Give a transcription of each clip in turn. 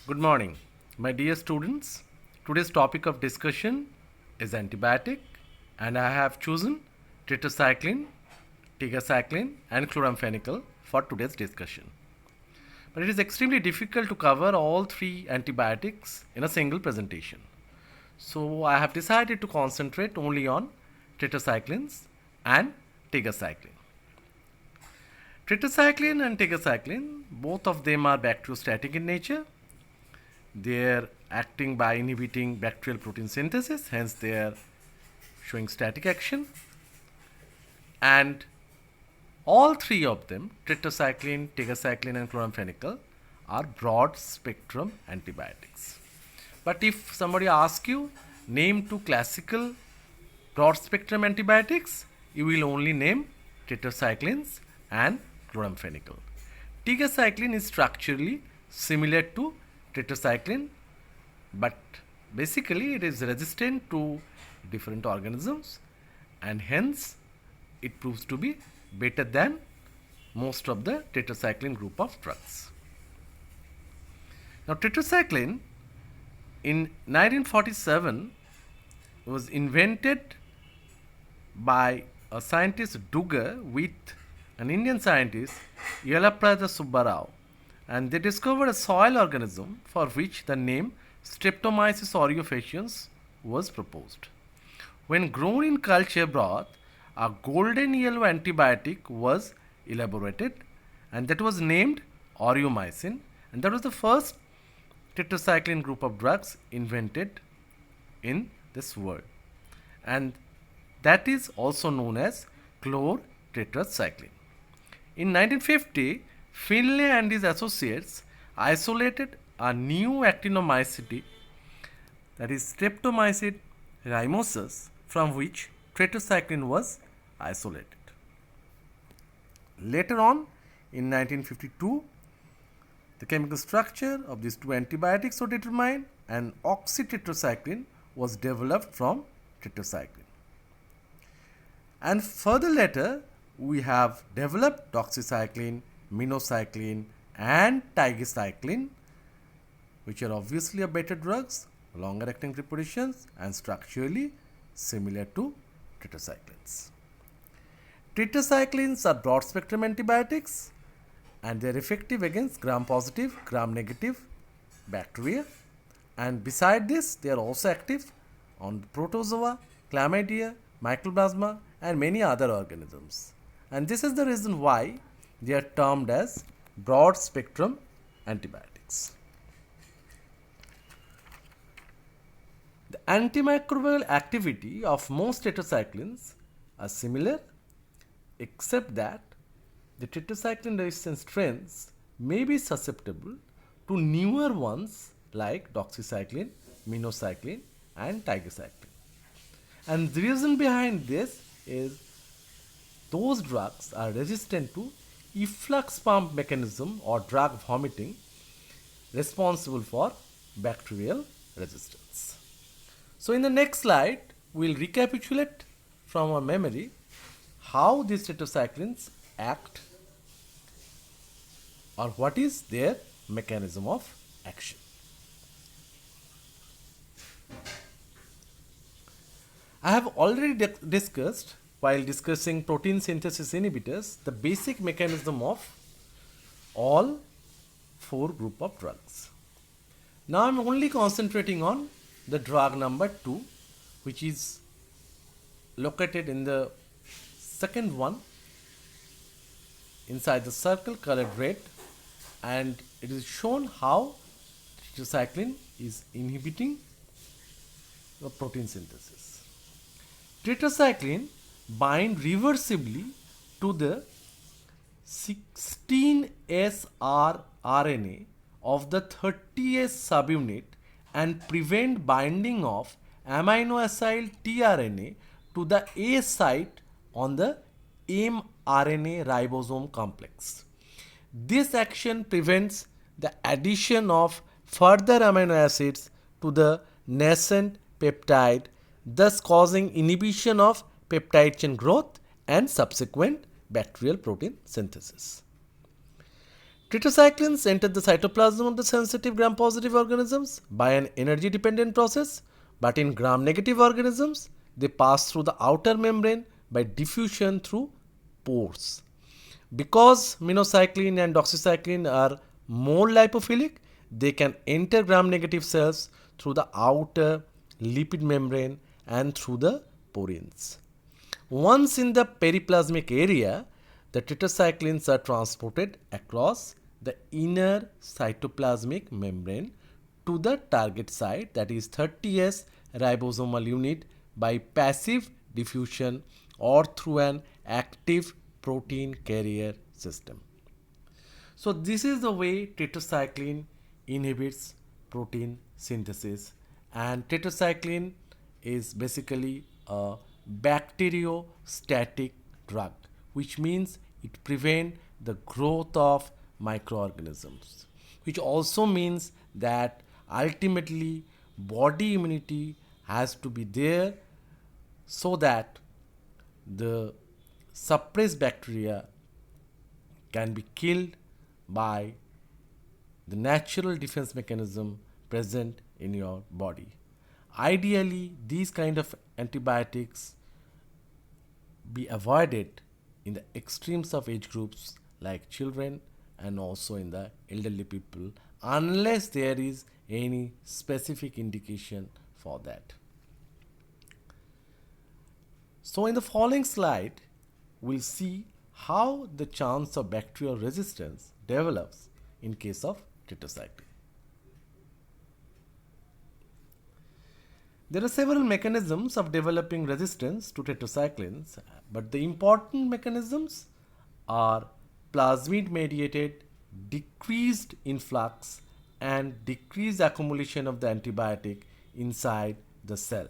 Good morning, my dear students. Today's topic of discussion is antibiotic, and I have chosen tetracycline, tigacycline, and chloramphenicol for today's discussion. But it is extremely difficult to cover all three antibiotics in a single presentation. So I have decided to concentrate only on tetracyclines and tigacycline. Tetracycline and tigacycline, both of them are bacteriostatic in nature. They are acting by inhibiting bacterial protein synthesis, hence they are showing static action. And all three of them, tetracycline, tigacycline, and chloramphenicol, are broad spectrum antibiotics. But if somebody asks you, name two classical broad spectrum antibiotics, you will only name tetracyclines and chloramphenicol. Tigacycline is structurally similar to tetracycline, but basically it is resistant to different organisms, and hence it proves to be better than most of the tetracycline group of drugs. Now, tetracycline in 1947 was invented by a scientist Duggar with an Indian scientist Yelaprada Subbarao, and they discovered a soil organism for which the name Streptomyces aureofaciens was proposed. When grown in culture broth, a golden yellow antibiotic was elaborated, and that was named aureomycin, and that was the first tetracycline group of drugs invented in this world, and that is also known as chlortetracycline. In 1950, Finlay and his associates isolated a new actinomycete, that is Streptomyces rhymosus, from which tetracycline was isolated. Later on, in 1952, the chemical structure of these two antibiotics was determined, and oxytetracycline was developed from tetracycline. And further later, we have developed doxycycline, minocycline, and tigacycline, which are obviously a better drugs, longer acting prepositions, and structurally similar to tetracyclines. Tetracyclines are broad spectrum antibiotics, and they are effective against gram positive, gram negative bacteria, and beside this they are also active on protozoa, chlamydia, mycoplasma, and many other organisms, and this is the reason why they are termed as broad spectrum antibiotics. The antimicrobial activity of most tetracyclines are similar, except that the tetracycline resistant strains may be susceptible to newer ones like doxycycline, minocycline, and tigacycline. And the reason behind this is those drugs are resistant to efflux pump mechanism or drug vomiting, responsible for bacterial resistance. So in the next slide, we will recapitulate from our memory how these tetracyclines act, or what is their mechanism of action. I have already discussed, while discussing protein synthesis inhibitors, the basic mechanism of all four group of drugs. Now I am only concentrating on the drug number 2, which is located in the second one inside the circle colored red, and it is shown how tetracycline is inhibiting the protein synthesis. Tetracycline bind reversibly to the 16S rRNA of the 30S subunit and prevent binding of amino acyl tRNA to the A site on the mRNA ribosome complex. This action prevents the addition of further amino acids to the nascent peptide, thus causing inhibition of peptide chain growth and subsequent bacterial protein synthesis. Tetracyclines enter the cytoplasm of the sensitive gram-positive organisms by an energy-dependent process, but in gram-negative organisms, they pass through the outer membrane by diffusion through pores. Because minocycline and doxycycline are more lipophilic, they can enter gram-negative cells through the outer lipid membrane and through the porins. Once in the periplasmic area, the tetracyclines are transported across the inner cytoplasmic membrane to the target site, that is 30S ribosomal unit, by passive diffusion or through an active protein carrier system. So this is the way tetracycline inhibits protein synthesis, and tetracycline is basically a bacteriostatic drug, which means it prevents the growth of microorganisms, which also means that ultimately body immunity has to be there so that the suppressed bacteria can be killed by the natural defense mechanism present in your body. Ideally, these kind of antibiotics be avoided in the extremes of age groups like children and also in the elderly people, unless there is any specific indication for that. So in the following slide, we'll see how the chance of bacterial resistance develops in case of tetracycline. There are several mechanisms of developing resistance to tetracyclines, but the important mechanisms are plasmid mediated decreased influx and decreased accumulation of the antibiotic inside the cell.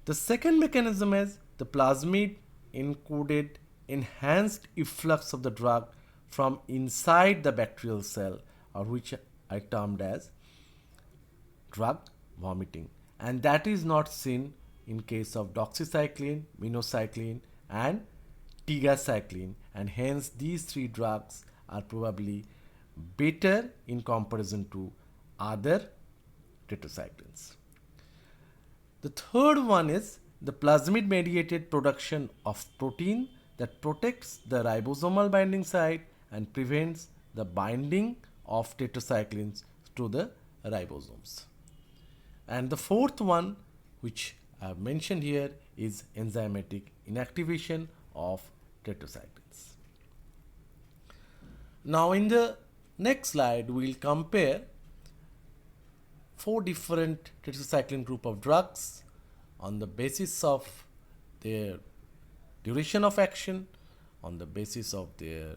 The second mechanism is the plasmid encoded enhanced efflux of the drug from inside the bacterial cell, or which I termed as drug vomiting, and that is not seen in case of doxycycline, minocycline and tigacycline, and hence these three drugs are probably better in comparison to other tetracyclines. The third one is the plasmid mediated production of protein that protects the ribosomal binding site and prevents the binding of tetracyclines to the ribosomes. And the fourth one, which I have mentioned here, is enzymatic inactivation of tetracyclines. Now in the next slide, we will compare 4 different tetracycline group of drugs on the basis of their duration of action, on the basis of their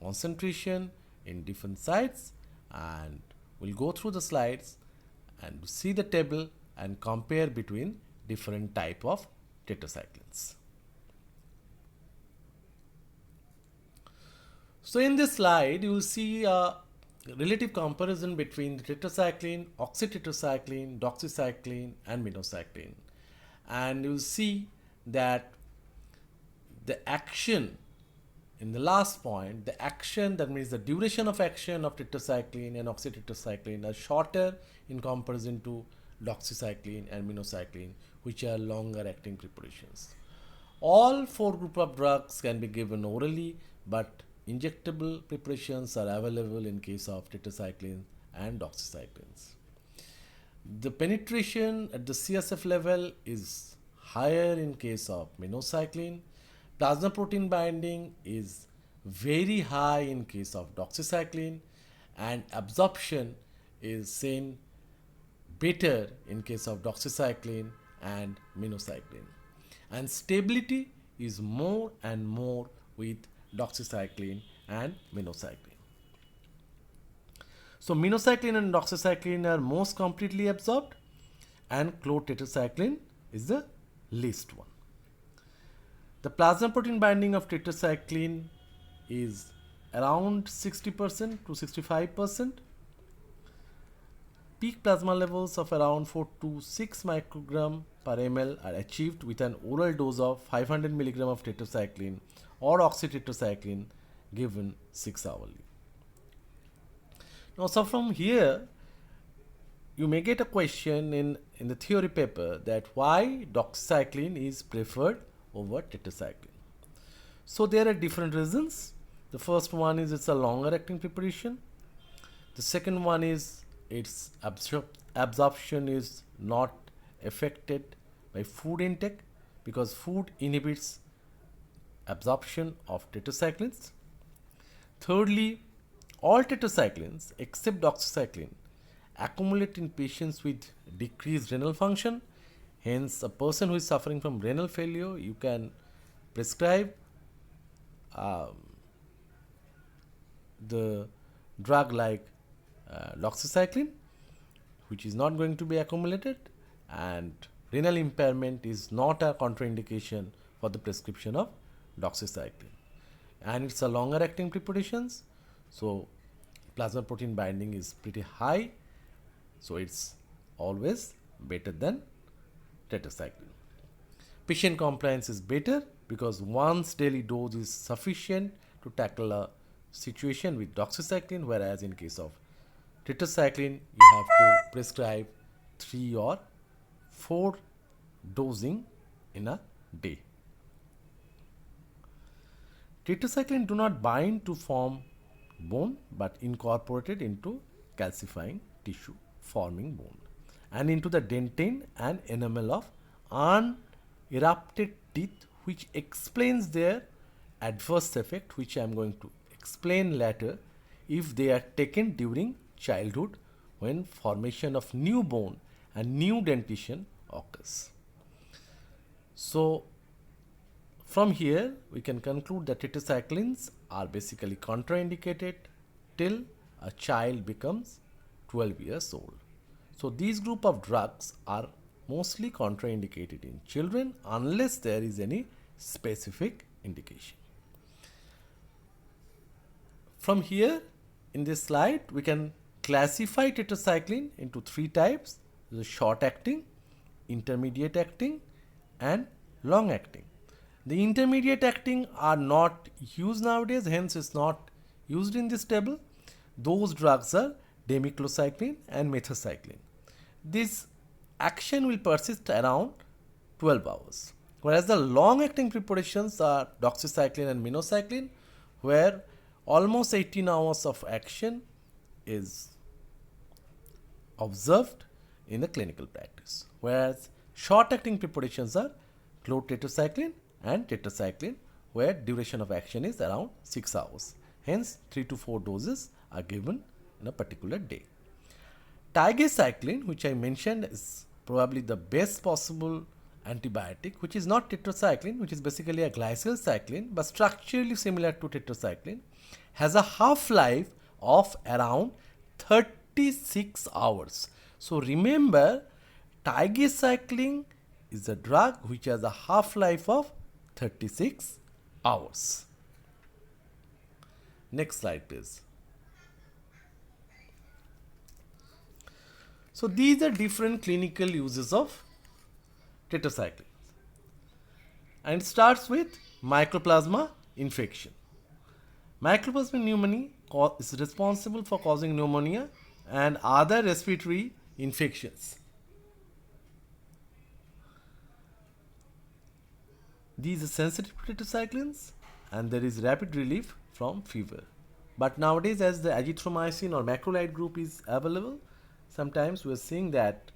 concentration in different sites, and we'll go through the slides and see the table and compare between different type of tetracyclines. So in this slide, you will see a relative comparison between the tetracycline, oxytetracycline, doxycycline and minocycline. And you will see that the action in the last point, the action, that means the duration of action of tetracycline and oxytetracycline, are shorter in comparison to doxycycline and minocycline, which are longer acting preparations. All 4 group of drugs can be given orally, but injectable preparations are available in case of tetracycline and doxycyclines. The penetration at the CSF level is higher in case of minocycline. Plasma protein binding is very high in case of doxycycline, and absorption is seen better in case of doxycycline and minocycline. And stability is more and more with doxycycline and minocycline. So minocycline and doxycycline are most completely absorbed, and chlortetracycline is the least one. The plasma protein binding of tetracycline is around 60% to 65%. Peak plasma levels of around 4 to 6 microgram per ml are achieved with an oral dose of 500 mg of tetracycline or oxytetracycline given 6 hourly. Now, so from here, you may get a question in the theory paper that why doxycycline is preferred over tetracycline. So there are different reasons. The first one is it's a longer acting preparation. The second one is its absorption is not affected by food intake because food inhibits absorption of tetracyclines. Thirdly, all tetracyclines except doxycycline accumulate in patients with decreased renal function. Hence, a person who is suffering from renal failure, you can prescribe the drug like doxycycline, which is not going to be accumulated, and renal impairment is not a contraindication for the prescription of doxycycline. And it's a longer acting preparations, so plasma protein binding is pretty high, so it's always better than tetracycline. Patient compliance is better because once daily dose is sufficient to tackle a situation with doxycycline, whereas in case of tetracycline you have to prescribe 3 or 4 dosing in a day. Tetracycline do not bind to form bone but incorporated into calcifying tissue forming bone and into the dentin and enamel of unerupted teeth, which explains their adverse effect, which I am going to explain later if they are taken during childhood when formation of new bone and new dentition occurs. So from here we can conclude that tetracyclines are basically contraindicated till a child becomes 12 years old. So these group of drugs are mostly contraindicated in children unless there is any specific indication. From here in this slide we can classify tetracycline into 3 types: the short acting, intermediate acting and long acting. The intermediate acting are not used nowadays, hence it's not used in this table. Those drugs are demiclocycline and methacycline. This action will persist around 12 hours. Whereas the long acting preparations are doxycycline and minocycline, where almost 18 hours of action is observed in the clinical practice. Whereas short acting preparations are chlortetracycline and tetracycline, where duration of action is around 6 hours. Hence 3 to 4 doses are given in a particular day. Tigecycline, which I mentioned, is probably the best possible antibiotic, which is not tetracycline, which is basically a glycyl cycline but structurally similar to tetracycline, has a half-life of around 36 hours. So remember, tigecycline is a drug which has a half-life of 36 hours. Next slide please. So these are different clinical uses of tetracycline. And it starts with Mycoplasma infection. Mycoplasma pneumoniae is responsible for causing pneumonia and other respiratory infections. These are sensitive to tetracyclines and there is rapid relief from fever. But nowadays, as the azithromycin or macrolide group is available, sometimes we are seeing that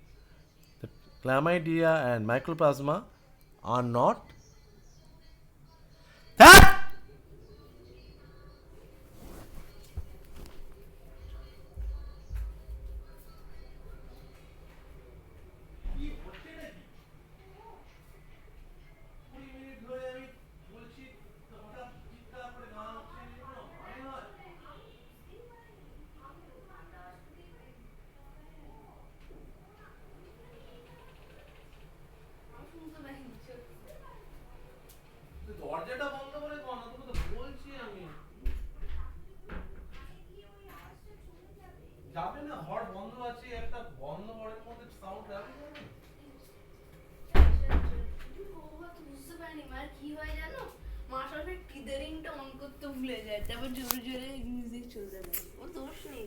the chlamydia and mycoplasma are not দরজাটা বন্ধ করে দাও না, তোকে তো বলছি আমি। যাবে না, হট বন্ধ আছে, একটা বন্ধ ঘরের মধ্যে সাউন্ড যাবে না। বুঝতে পারিনি মার কি হয় জানো, মা সবসময় টিদারিংটা অন করতে ভুলে যায়, তারপর জোরে জোরে মিউজিক চলতে থাকে, ও দোষ নেই।